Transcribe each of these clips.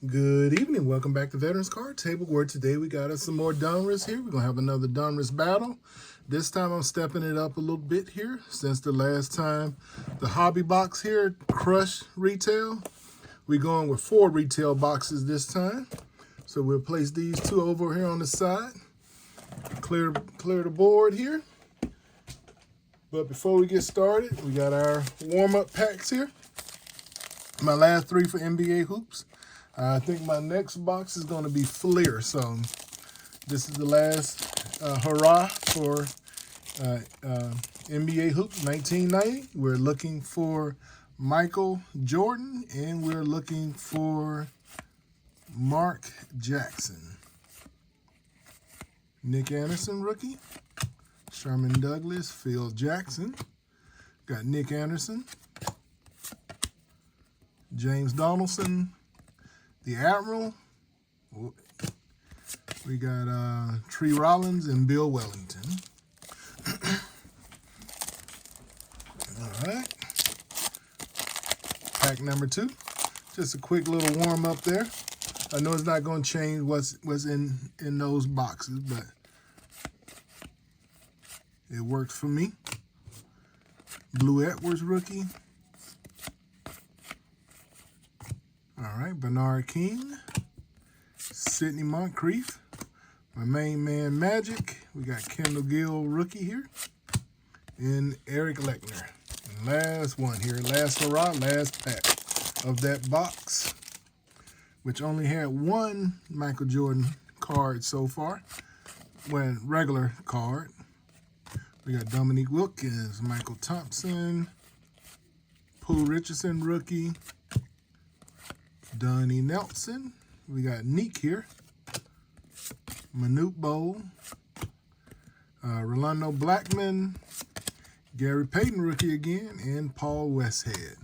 Good evening. Welcome back to Veterans Card Table, where today we got us some more Donruss here. We're going to have another Donruss battle. This time I'm stepping it up a little bit here since the last time the hobby box here crushed retail. We're going with 4 retail boxes this time. So we'll place these 2 over here on the side. Clear the board here. But before we get started, we got our warm-up packs here. My last 3 for NBA hoops. I think my next box is going to be Fleer. So this is the last hurrah for NBA Hoops 1990. We're looking for Michael Jordan, and we're looking for Mark Jackson. Nick Anderson, rookie. Sherman Douglas, Phil Jackson. Got Nick Anderson. James Donaldson. The Admiral. We got Tree Rollins and Bill Wellington. All right. Pack number 2. Just a quick little warm up there. I know it's not going to change what's in those boxes, but it worked for me. Blue Edwards rookie. All right, Bernard King, Sidney Moncrief, my main man Magic. We got Kendall Gill rookie here, and Eric Lechner. And last one here, last hurrah, last pack of that box, which only had 1 Michael Jordan card so far, one regular card. We got Dominique Wilkins, Michael Thompson, Poole Richardson rookie, Donnie Nelson. We got Neek here. Manute Bowl. Rolando Blackman. Gary Payton rookie again. And Paul Westhead.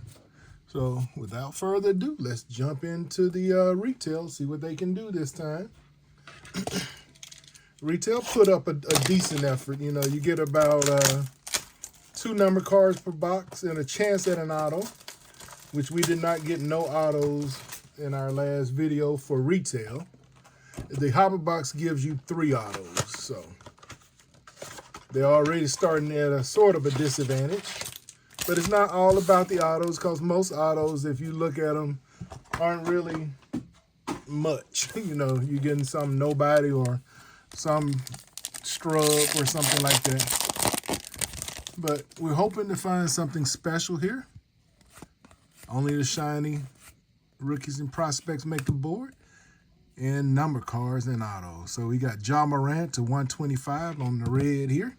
So without further ado, let's jump into the retail, see what they can do this time. Retail put up a decent effort. You know, you get about 2 number cards per box and a chance at an auto, which we did not get no autos in our last video for retail. The hobby box gives you 3 autos, so they're already starting at a sort of a disadvantage. But it's not all about the autos, because most autos, if you look at them, aren't really much. You know, you're getting some nobody or some scrub or something like that. But we're hoping to find something special here. Only the shiny rookies and prospects make the board, and number cards and autos. So we got Ja Morant to 125 on the red here.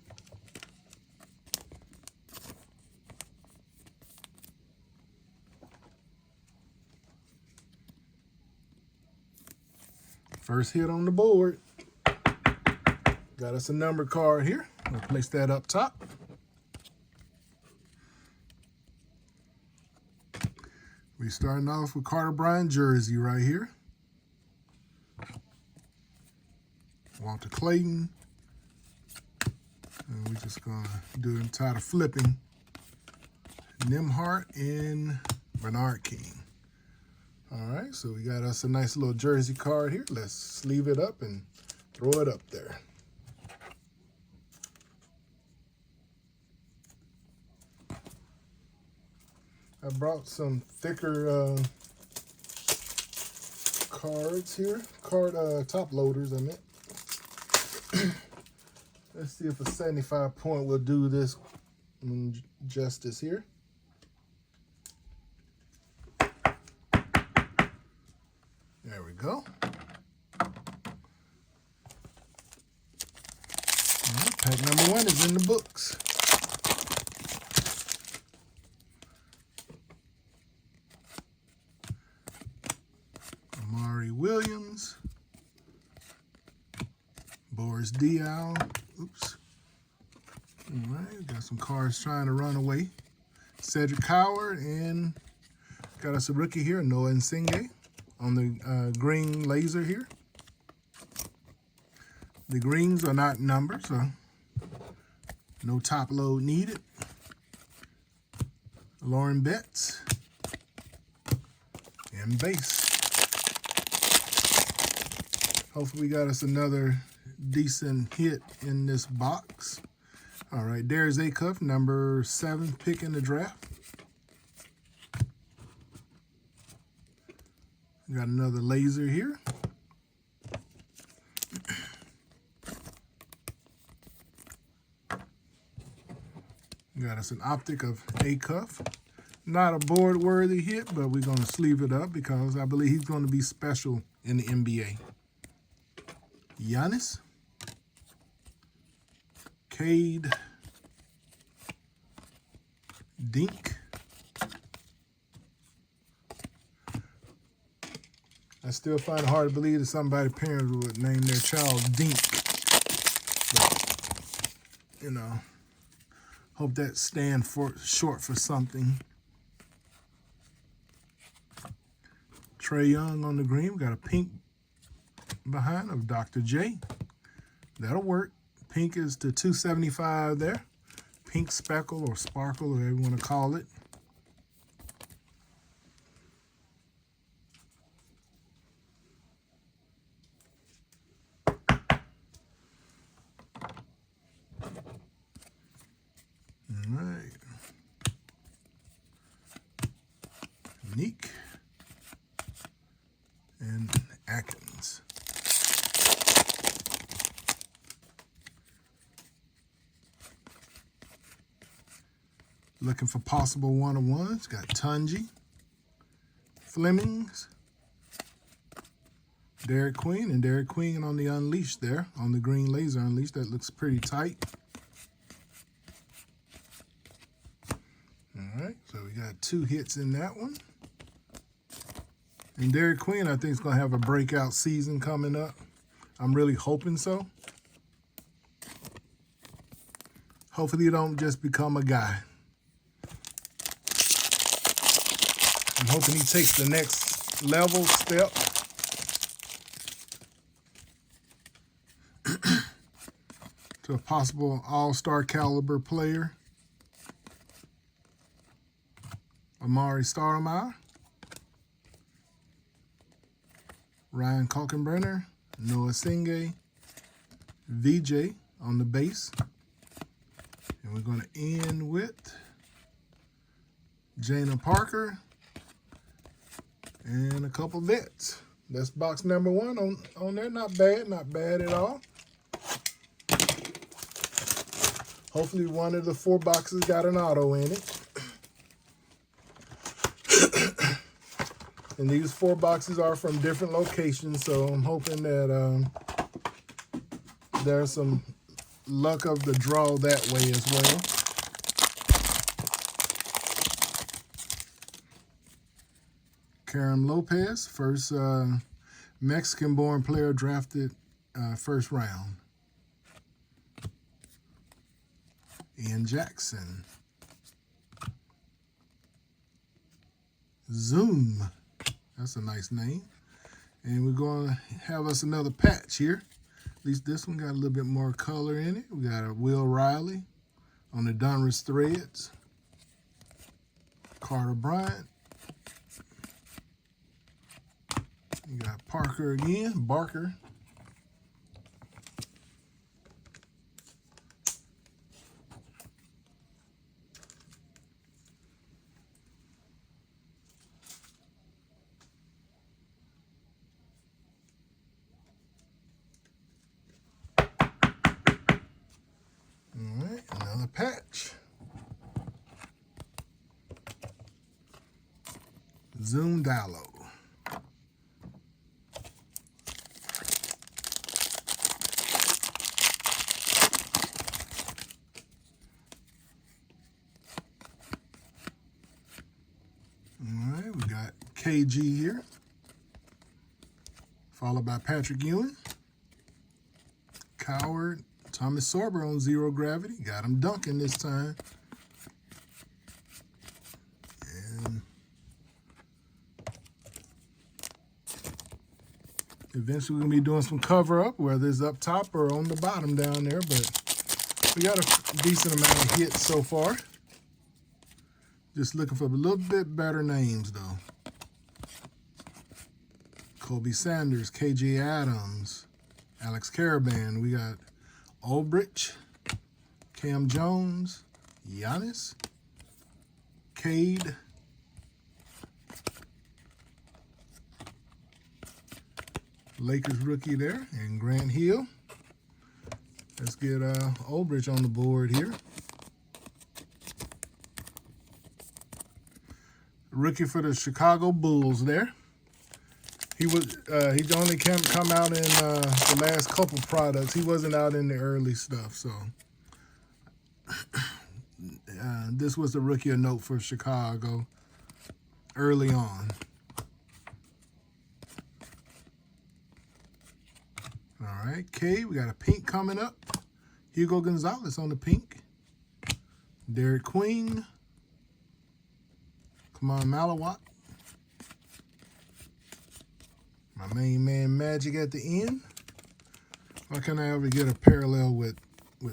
First hit on the board. Got us a number card here. We'll place that up top. We're starting off with Carter Bryant jersey right here. Walter Clayton. And we're just going to do it tired of flipping. Nimhart and Bernard King. All right, so we got us a nice little jersey card here. Let's sleeve it up and throw it up there. I brought some thicker cards here. Top loaders, I meant. Let's see if a 75 point will do this justice here. There we go. All right, pack number 1 is in the books. Williams, Boris Diaw, oops. All right, got some cards trying to run away. Cedric Howard, and got us a rookie here, Noah Insigne, on the green laser here. The greens are not numbered, so no top load needed. Lauren Betts, and base. Hopefully we got us another decent hit in this box. All right, there's Acuff, number 7 pick in the draft. Got another laser here. Got us an optic of Acuff. Not a board-worthy hit, but we're going to sleeve it up because I believe he's going to be special in the NBA. Giannis. Cade. Dink. I still find it hard to believe that somebody's parents would name their child Dink. But, you know, hope that stands short for something. Trae Young on the green. We got a pink behind of Dr. J. That'll work. Pink is to 275 there. Pink speckle or sparkle, whatever you want to call it. All right. Neek and Atkins. Looking for possible one-on-ones. Got Tunji, Flemings, Derek Queen, and Derek Queen on the Unleashed there, on the green laser Unleashed. That looks pretty tight. All right, so we got 2 hits in that one. And Derek Queen, I think, is going to have a breakout season coming up. I'm really hoping so. Hopefully you don't just become a guy. I'm hoping he takes the next level step. To a possible all-star caliber player. Amari Stoudemire. Ryan Kalkenbrenner. Noah Singay. VJ on the base. And we're going to end with Jana Parker. And a couple vets. That's box number 1 on there. Not bad at all. Hopefully one of the 4 boxes got an auto in it. And these 4 boxes are from different locations, so I'm hoping that there's some luck of the draw that way as well. Karim Lopez, first Mexican-born player drafted first round. Ian Jackson. Zoom. That's a nice name. And we're going to have us another patch here. At least this one got a little bit more color in it. We got a Will Riley on the Donruss threads. Carter Bryant. You got Parker again, Barker. All right, another patch. Zoom Dallo. KG here, followed by Patrick Ewing. Coward, Thomas Sorber on zero gravity. Got him dunking this time. And eventually we're going to be doing some cover up, whether it's up top or on the bottom down there, but we got a decent amount of hits so far. Just looking for a little bit better names though. Jacoby Sanders, KJ Adams, Alex Caravan. We got Ulbrich, Cam Jones, Giannis, Cade, Lakers rookie there, and Grant Hill. Let's get Ulbrich on the board here. Rookie for the Chicago Bulls there. He only come out in the last couple products. He wasn't out in the early stuff, so this was the rookie of note for Chicago early on. All right, K, we got a pink coming up. Hugo Gonzalez on the pink. Derek Queen. Come on, Malawat. My main man Magic at the end. Why can't I ever get a parallel with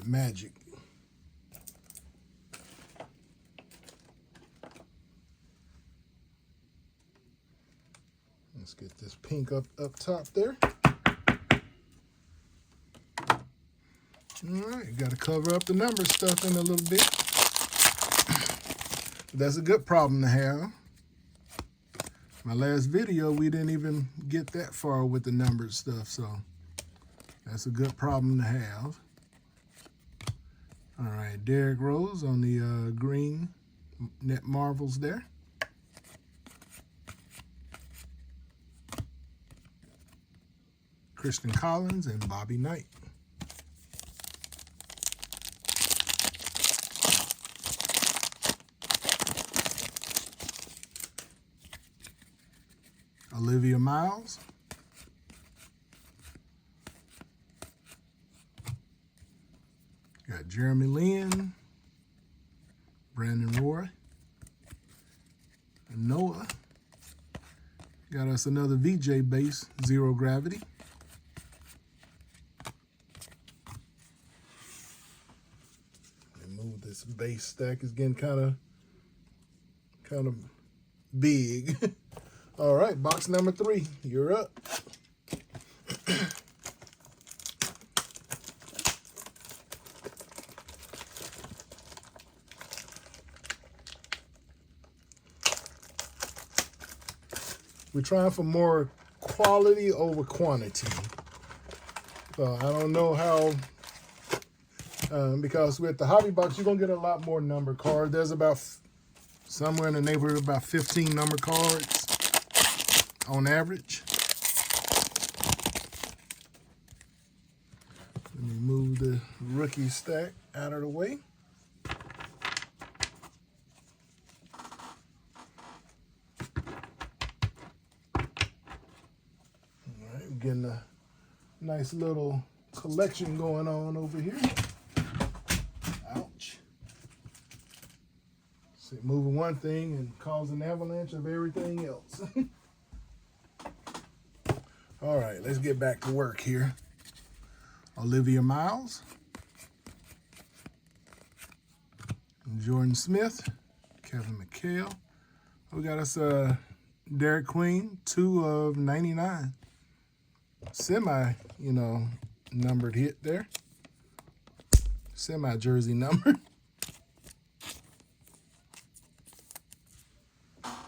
Magic? Let's get this pink up top there. All right, got to cover up the number stuff in a little bit. That's a good problem to have. My last video, we didn't even get that far with the numbered stuff, so that's a good problem to have. All right, Derrick Rose on the green net marvels there. Christian Collins and Bobby Knight. Olivia Miles. Got Jeremy Lin, Brandon Roy, and Noah. Got us another VJ base, Zero Gravity. Move this base stack, is getting kind of big. All right, box number 3, you're up. We're trying for more quality over quantity. So I don't know how, because with the hobby box, you're gonna get a lot more number cards. There's about somewhere in the neighborhood of about 15 number cards on average. Let me move the rookie stack out of the way. All right, we're getting a nice little collection going on over here. Ouch. See, moving one thing and causing an avalanche of everything else. All right, let's get back to work here. Olivia Miles, Jordan Smith, Kevin McHale. We got us Derek Queen, 2/99. Semi, numbered hit there. Semi jersey number.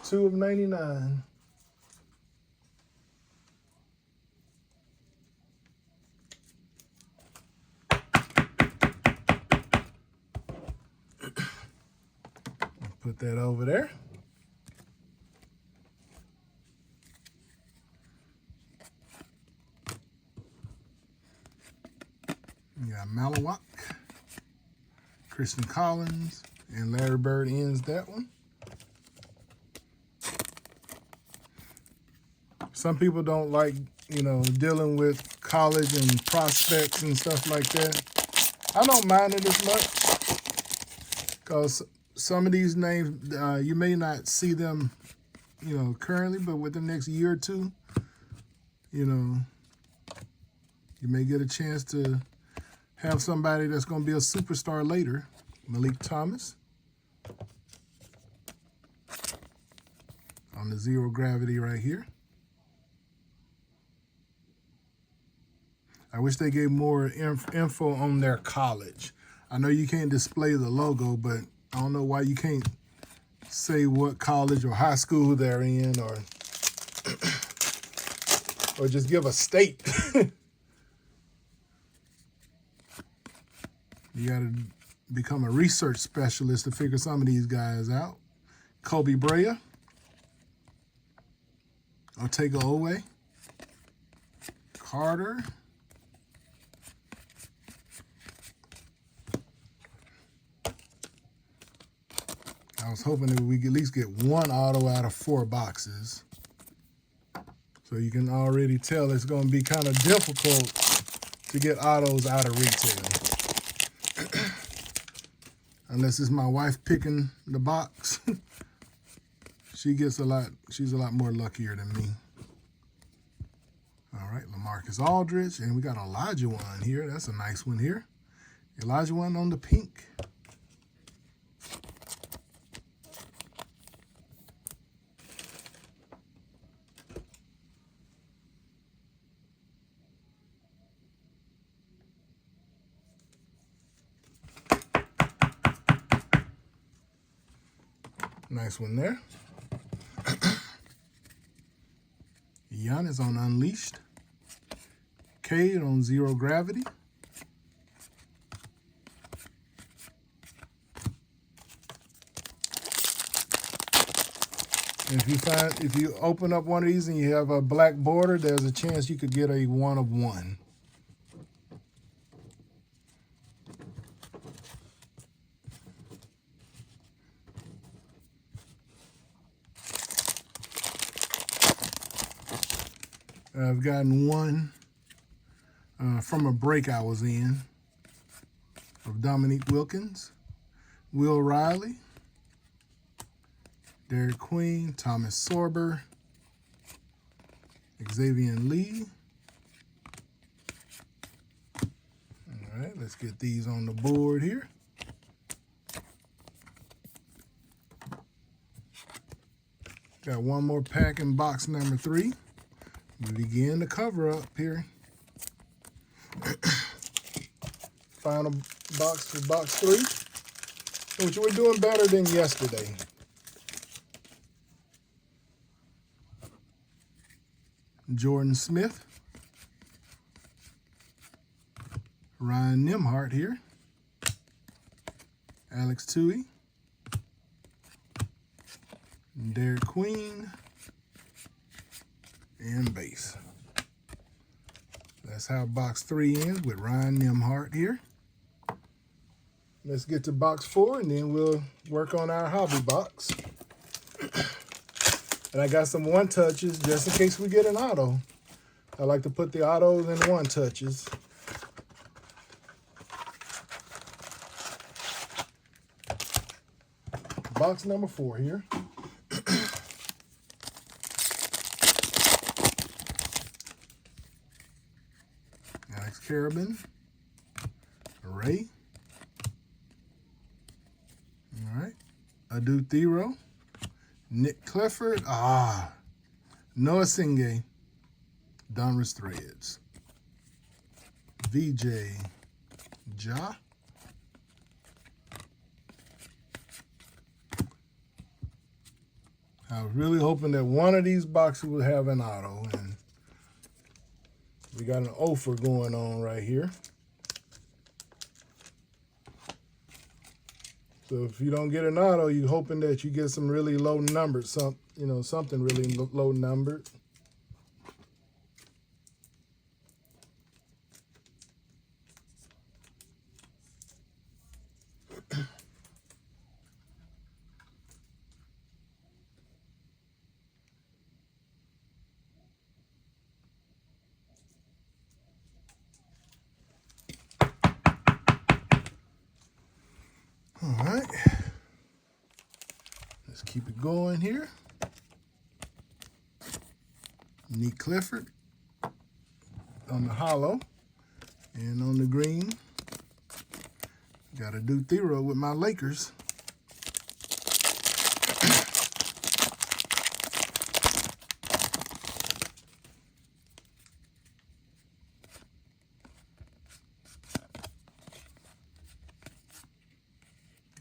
2/99. Put that over there. We got Malawak, Christian Collins, and Larry Bird ends that one. Some people don't like, dealing with college and prospects and stuff like that. I don't mind it as much because some of these names, you may not see them, currently, but within the next year or two, you may get a chance to have somebody that's going to be a superstar later. Malik Thomas on the Zero Gravity right here. I wish they gave more info on their college. I know you can't display the logo, but I don't know why you can't say what college or high school they're in, or just give a state. You got to become a research specialist to figure some of these guys out. Kobe Bryant, Ortega Owe, Carter, I was hoping that we could at least get one auto out of 4 boxes. So you can already tell it's going to be kind of difficult to get autos out of retail. Unless it's my wife picking the box. She's a lot more luckier than me. All right, LaMarcus Aldridge, and we got Elijah one here. That's a nice one here. Elijah one on the pink. Nice one there. Giannis on Unleashed. Cade on Zero Gravity. And if you open up one of these and you have a black border, there's a chance you could get a 1 of 1. I've gotten one from a break I was in of Dominique Wilkins, Will Riley, Derek Queen, Thomas Sorber, Xavier Lee. All right, let's get these on the board here. Got one more pack in box number 3. We begin the cover up here. Final box for box 3, which we're doing better than yesterday. Jordan Smith, Ryan Nembhard here, Alex Tui, Derek Queen, and base. That's how box 3 ends with Ryan Nembhard here. Let's get to box 4 and then we'll work on our hobby box. And I got some 1-touches just in case we get an auto. I like to put the autos in 1-touches. Box number 4 here. Alex Carabin, Ray. All right, Adu Thero, Nick Clifford, Noah Singay, Donruss Threads, VJ Ja, I was really hoping that one of these boxes would have an auto, and we got an offer going on right here. So if you don't get an auto, you're hoping that you get some really low numbered, something really low numbered. All right, let's keep it going here. Nick Clifford on the hollow, and on the green, got to do Thero with my Lakers.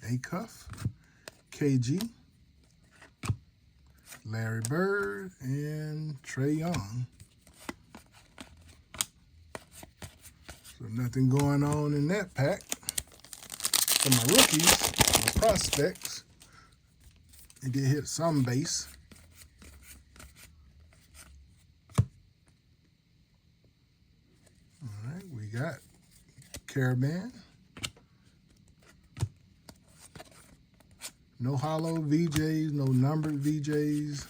A-Cuff, KG, Larry Bird, and Trey Young. So nothing going on in that pack. For my rookies, my prospects, it did hit some base. All right, we got Caravan. No hollow VJs, no numbered VJs.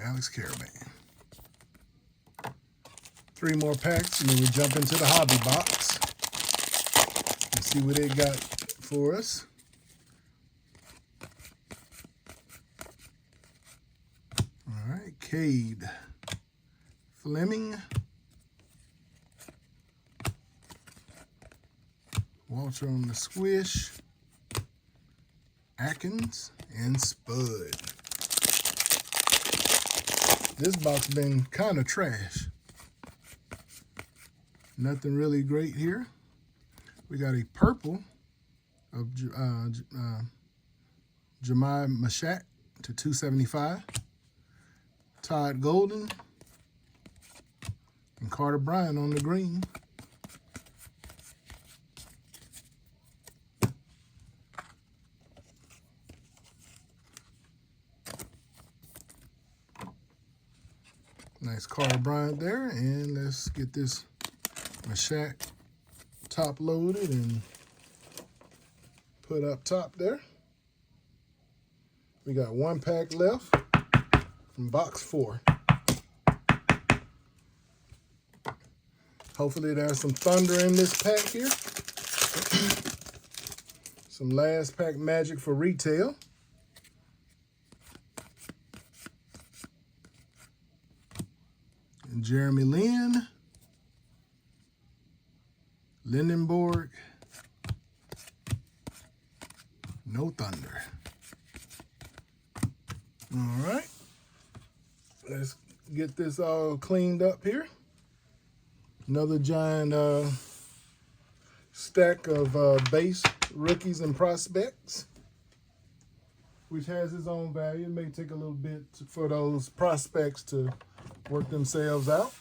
Alex Caravan. 3 more packs, and then we jump into the hobby box and see what they got for us. All right, Cade Fleming, Walter on the squish, Atkins, and Spud. This box been kind of trash. Nothing really great here. We got a purple of Jemai Mashat to 275. Todd Golden and Carter Bryant on the green. Nice Carter Bryant there, and let's get this Mashat top loaded and put up top there. We got 1 pack left from box 4. Hopefully there's some thunder in this pack here. Some last pack magic for retail. And Jeremy Lin, Lindenborg, no thunder. All right, let's get this all cleaned up here. Another giant stack of base rookies and prospects, which has its own value. It may take a little bit for those prospects to work themselves out.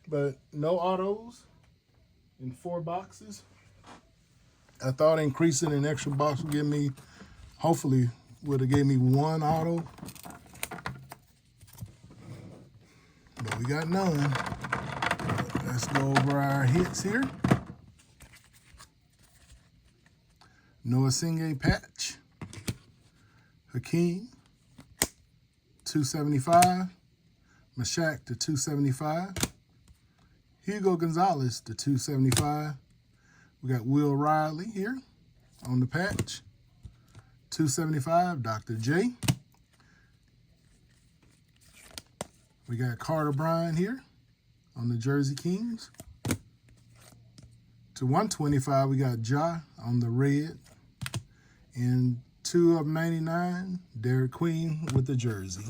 But no autos in 4 boxes. I thought increasing an extra box would give me, hopefully, would have gave me 1 auto. But we got none. Let's go over our hits here. Noah Singh patch. Hakeem, 275. Mashat to 275. Hugo Gonzalez to 275. We got Will Riley here on the patch. 275, Dr. J. We got Carter Bryant here on the Jersey Kings. To 125, we got Ja on the red. And 2 of 99, Derek Queen with the jersey.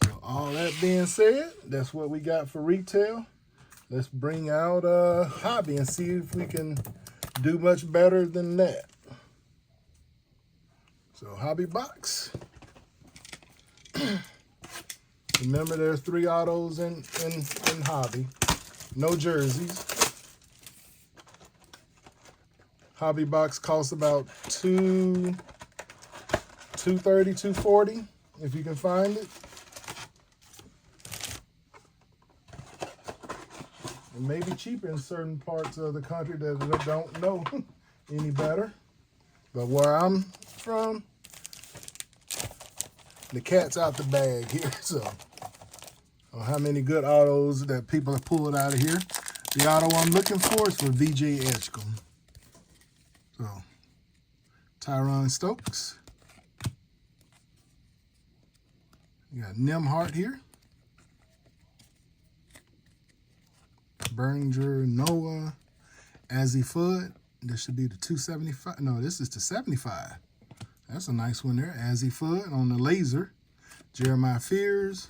So all that being said, that's what we got for retail. Let's bring out hobby and see if we can do much better than that. So hobby box. Remember, there's 3 autos in hobby. No jerseys. Hobby box costs about $230, $240 if you can find it. It may be cheaper in certain parts of the country that don't know any better. But where I'm from, the cat's out the bag here. So, how many good autos that people have pulled out of here. The auto I'm looking for is for VJ Edgecombe. So, Tyron Stokes. You got Nimhart here. Berninger, Noah, Azzy Fudd. This should be the 275. No, this is the 75. That's a nice one there. Azzy Fudd on the laser. Jeremiah Fears.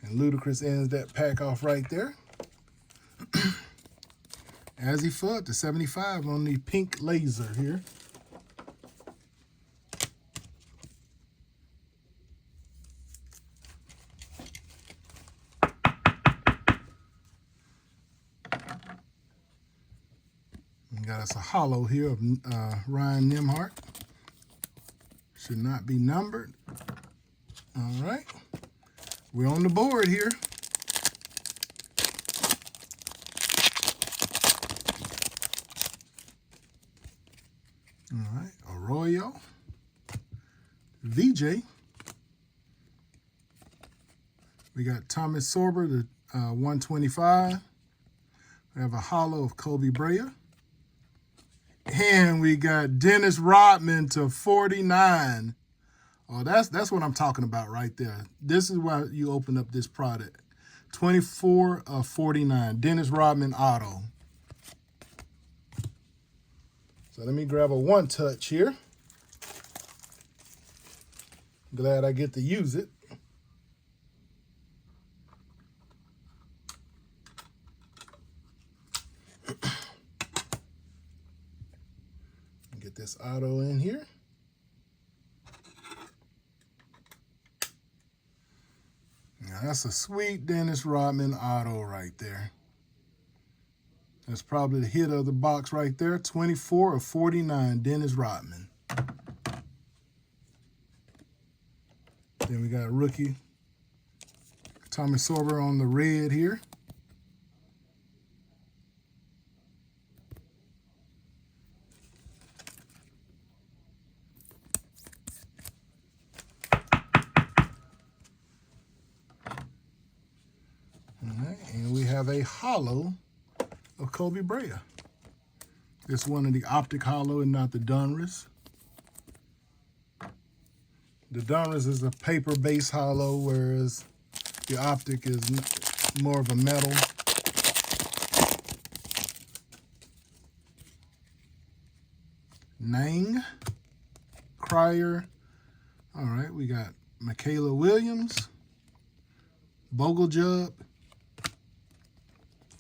And Ludacris ends that pack off right there. As he flood to 75 on the pink laser here. We got us a hollow here of Ryan Nembhard. Should not be numbered. All right. We're on the board here. All right. Arroyo. VJ. We got Thomas Sorber to 125. We have a hollow of Kobe Bryant. And we got Dennis Rodman to 49. Oh, that's what I'm talking about right there. This is why you open up this product. 24 of 49. Dennis Rodman auto. So let me grab a one touch here. Glad I get to use it. Get this auto in here. Now that's a sweet Dennis Rodman auto right there. That's probably the hit of the box right there. 24 of 49, Dennis Rodman. Then we got a rookie, Thomas Sorber on the red here. All right, and we have a hollow of Kobe Bryant. This one of the optic hollow and not the Donruss. The Donruss is a paper-based hollow, whereas the optic is more of a metal. Nang, Cryer. All right, we got Michaela Williams, Bogeljub,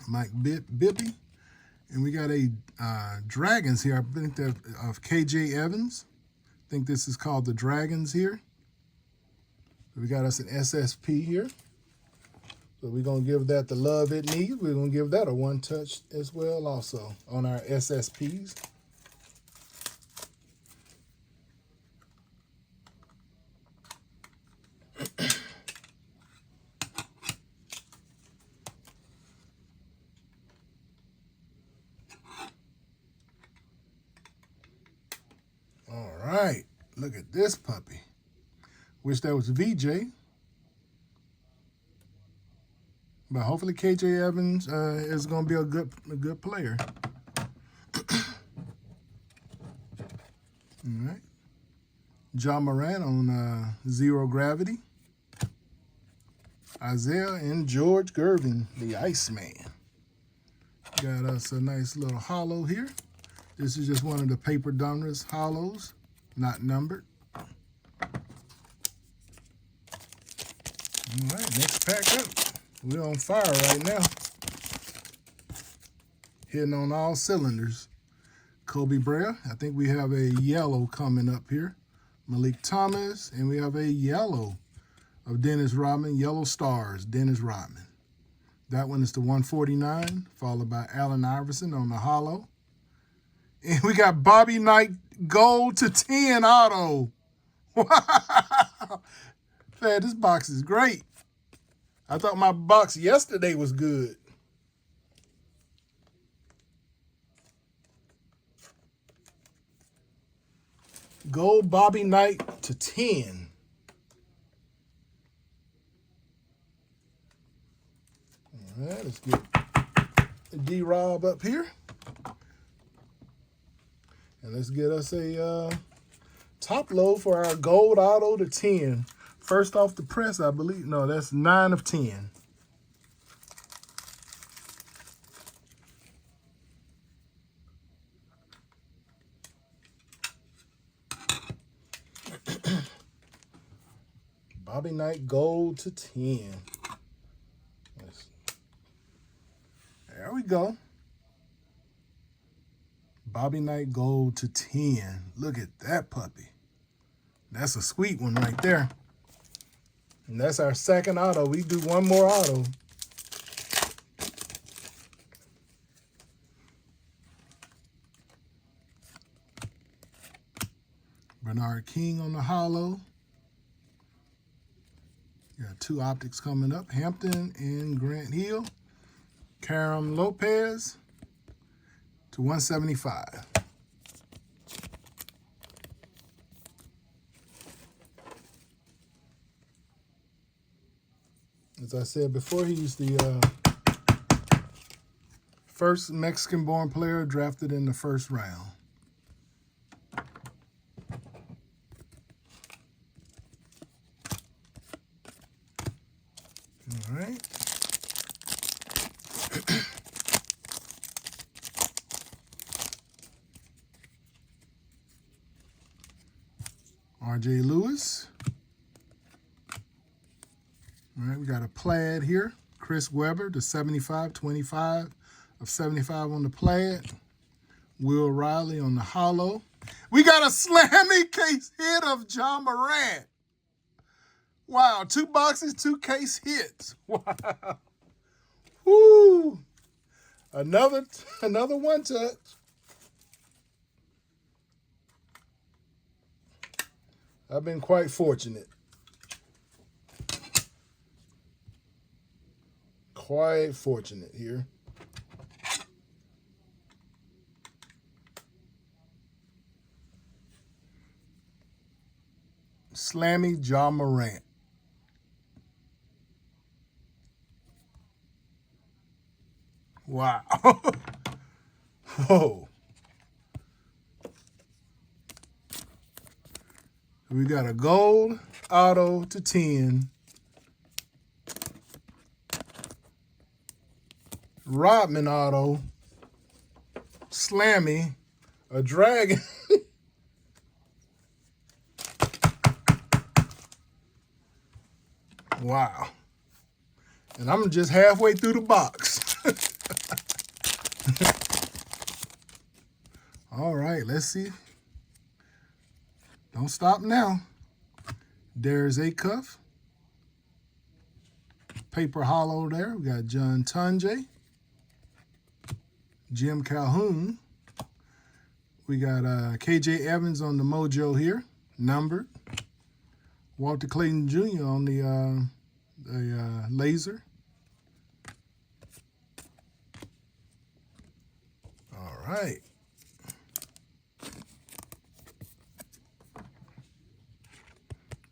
Mike Bibby, and we got a Dragons here. I think that of KJ Evans. I think this is called the Dragons here. So we got us an SSP here. So we're going to give that the love it needs. We're going to give that a one touch as well also on our SSPs. All right, look at this puppy. Wish that was VJ. But hopefully KJ Evans is going to be a good player. All right. John Moran on Zero Gravity. Isaiah and George Gervin, the Iceman. Got us a nice little hollow here. This is just one of the paper Donruss hollows, not numbered. All right, next pack up. We're on fire right now. Hitting on all cylinders. Kobe Bryant. I think we have a yellow coming up here. Malik Thomas. And we have a yellow of Dennis Rodman. Yellow Stars, Dennis Rodman. That one is the 149, followed by Allen Iverson on the hollow. And we got Bobby Knight gold to 10 auto. Wow. Man, this box is great. I thought my box yesterday was good. Gold Bobby Knight to 10. All right, let's get D-Rob up here. And let's get us a top load for our gold auto to 10. First off the press, I believe. No, that's 9 of 10. Bobby Knight gold to 10. There we go. Bobby Knight Gold to 10. Look at that puppy. That's a sweet one right there. And that's our second auto. We do one more auto. Bernard King on the holo. Got two optics coming up. Hampton and Grant Hill. Karam Lopez to 175. As I said before, he's the first Mexican-born player drafted in the first round. All right. R.J. Lewis. All right, we got a plaid here. Chris Webber to 75, 25 of 75 on the plaid. Will Riley on the holo. We got a slammy case hit of John Morant. Wow, 2 boxes, 2 case hits. Wow. Woo. Another one touch. I've been quite fortunate. Quite fortunate here. Slammy John Morant. Wow. Whoa. We got a gold auto to 10. Rodman auto. Slammy. A dragon. Wow. And I'm just halfway through the box. All right, let's see. Don't stop now. There's a cuff. Paper hollow there. We got John Tunjay. Jim Calhoun. We got KJ Evans on the mojo here, numbered. Walter Clayton Jr. on the laser. All right.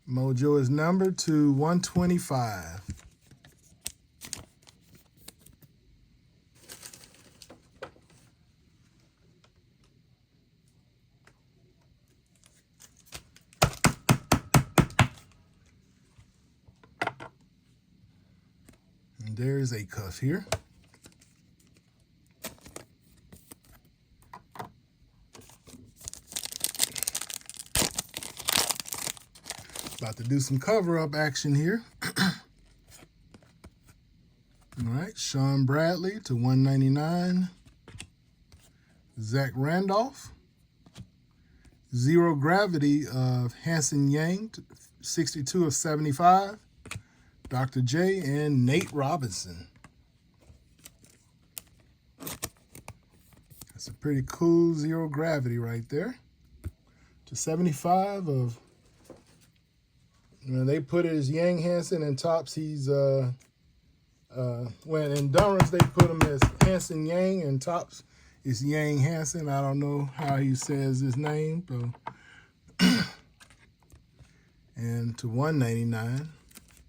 Mojo is numbered to 125. And there is a cuff here. About to do some cover-up action here. All right, Sean Bradley to 199. Zach Randolph. Zero Gravity of Hanson Yang, 62 of 75. Dr. J and Nate Robinson. That's a pretty cool Zero Gravity right there. To 75 of... They put it as Yang Hansen, and Topps he's when in Donruss they put him as Hansen Yang, and Topps is Yang Hansen. I don't know how he says his name, so and to 199.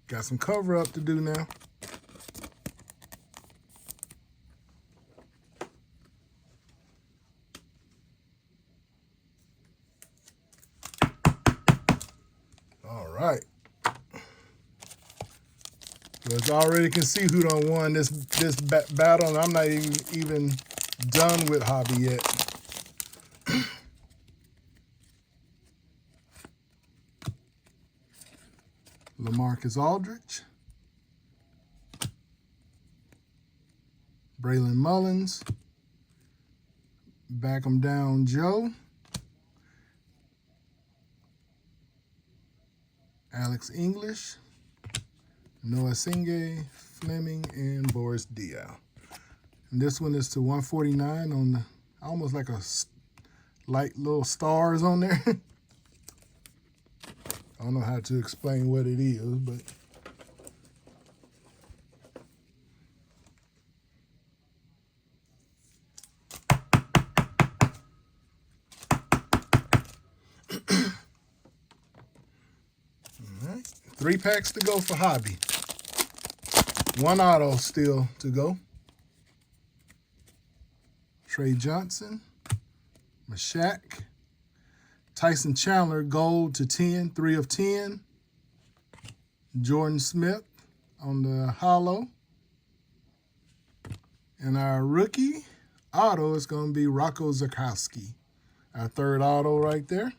Got some cover up to do now. All right. So I already can see who done won this battle, and I'm not even done with hobby yet. LaMarcus Aldridge. Braylon Mullins. Back 'em down, Joe. Alex English, Noah Singh, Fleming, and Boris Diaw. And this one is to 149 on the, almost like a light little stars on there. I don't know how to explain what it is, but all right. 3 packs to go for hobby. 1 auto still to go. Trey Johnson, Mashak, Tyson Chandler, gold to 10, 3 of 10. Jordan Smith on the hollow. And our rookie auto is going to be Rocco Zukowski, our 3rd auto right there.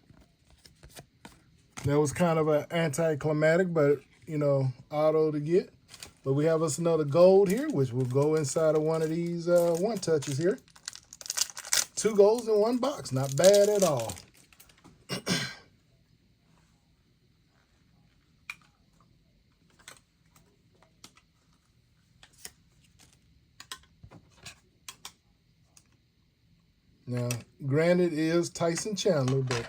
That was kind of an anticlimactic, but, you know, auto to get. But we have us another gold here, which will go inside of one of these one touches here. 2 golds in 1 box. Not bad at all. Now, granted, it is Tyson Chandler, but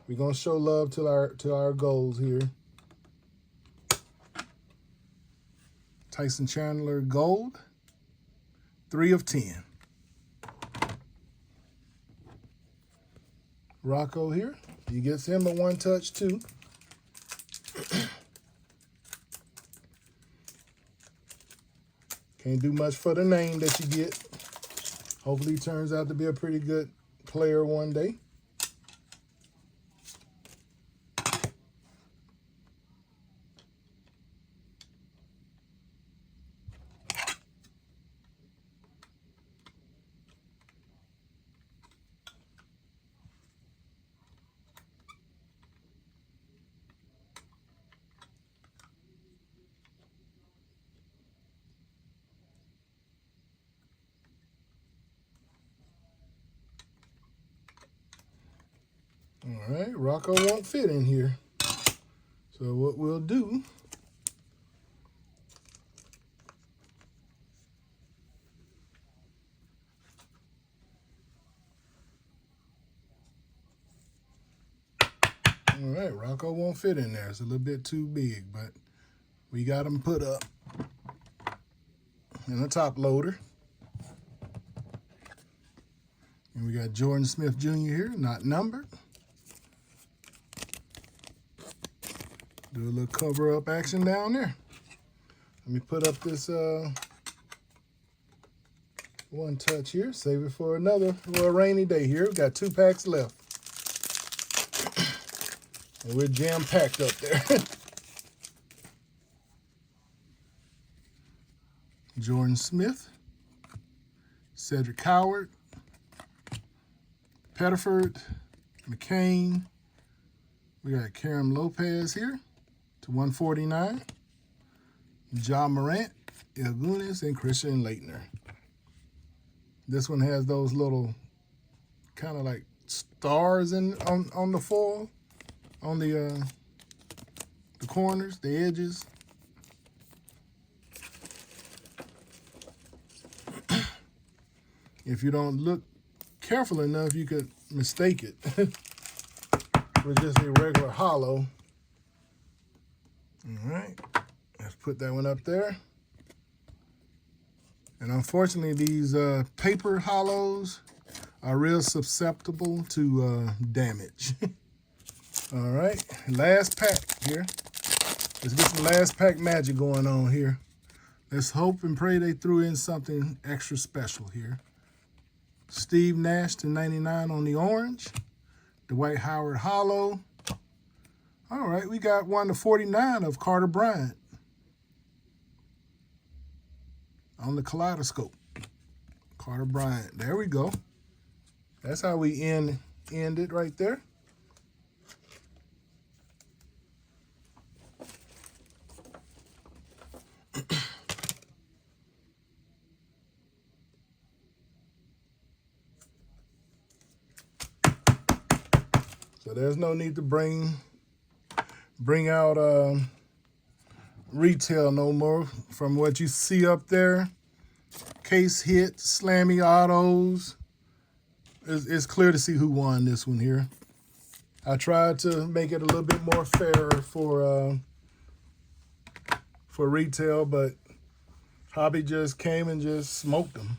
we're gonna show love to our golds here. Tyson Chandler gold, 3 of 10. Rocco here, he gets him a 1 touch too. Can't do much for the name that you get. Hopefully he turns out to be a pretty good player one day. All right, Rocco won't fit in here. So what we'll do, all right, Rocco won't fit in there. It's a little bit too big, but we got him put up in a top loader. And we got Jordan Smith Jr. here, not numbered. Do a little cover-up action down there. Let me put up this 1 touch here. Save it for a rainy day here. We've got 2 packs left. And we're jam-packed up there. Jordan Smith, Cedric Howard, Pettiford, McCain. We got Karim Lopez here to 149. Ja Morant, Ilgunis, and Christian Laettner. This one has those little kind of like stars on the foil, on the corners, the edges. If you don't look careful enough, you could mistake it with just a regular hollow. All right, let's put that one up there. And unfortunately, these paper hollows are real susceptible to damage. All right, last pack here. Let's get some last pack magic going on here. Let's hope and pray they threw in something extra special here. Steve Nash to 99 on the orange. Dwight Howard hollow. All right, we got 1 to 49 of Carter Bryant on the kaleidoscope. Carter Bryant, there we go. That's how we end it right there. there's no need to bring out retail no more. From what you see up there, case hit, slammy autos. It's clear to see who won this one here. I tried to make it a little bit more fair for retail, but Hobby just came and just smoked them.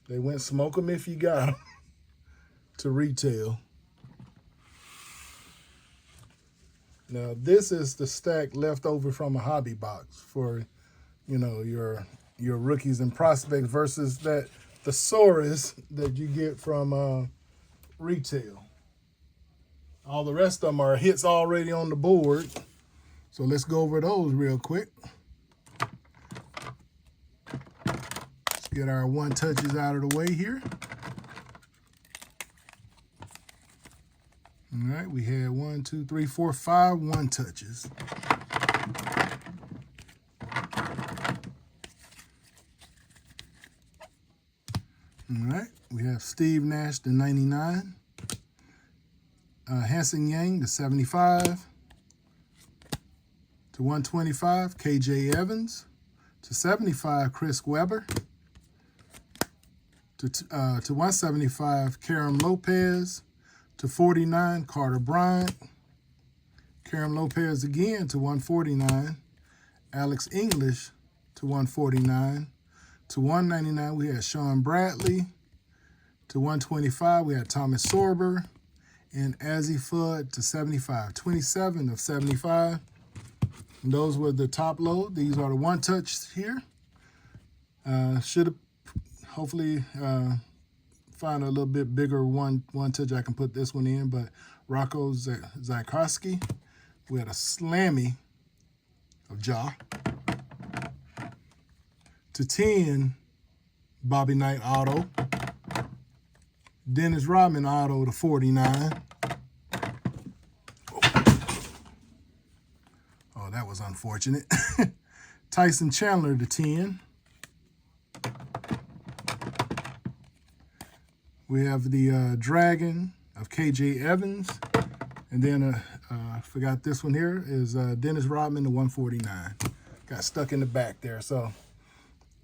They went smoke them if you got them to retail. Now this is the stack left over from a hobby box for, you know, your rookies and prospects versus that thesaurus that you get from retail. All the rest of them are hits already on the board. So let's go over those real quick. Let's get our one touches out of the way here. All right, we had 1, 2, 3, 4, 5 one touches. All right, we have Steve Nash to 99, Hanson Yang to 75, to 125, KJ Evans, to 75, Chris Webber, to 175, Karam Lopez, to 49, Carter Bryant, Karam Lopez again to 149, Alex English to 149, to 199, we had Sean Bradley. To 125, we had Thomas Sorber and Azzy Fudd to 75. 27 of 75. And those were the top load. These are the one touch here. Should have hopefully find a little bit bigger one touch. I can put this one in, but Rocco Zajkowski. We had a slammy of Ja. To 10, Bobby Knight auto. Dennis Rodman auto to 49. Oh, that was unfortunate. Tyson Chandler to 10. We have the Dragon of KJ Evans. And then I forgot this one here is Dennis Rodman to 149. Got stuck in the back there. So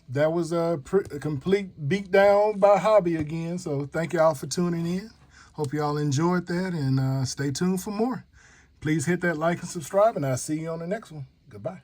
that was a complete beatdown by Hobby again. So thank y'all for tuning in. Hope y'all enjoyed that, and stay tuned for more. Please hit that like and subscribe, and I'll see you on the next one. Goodbye.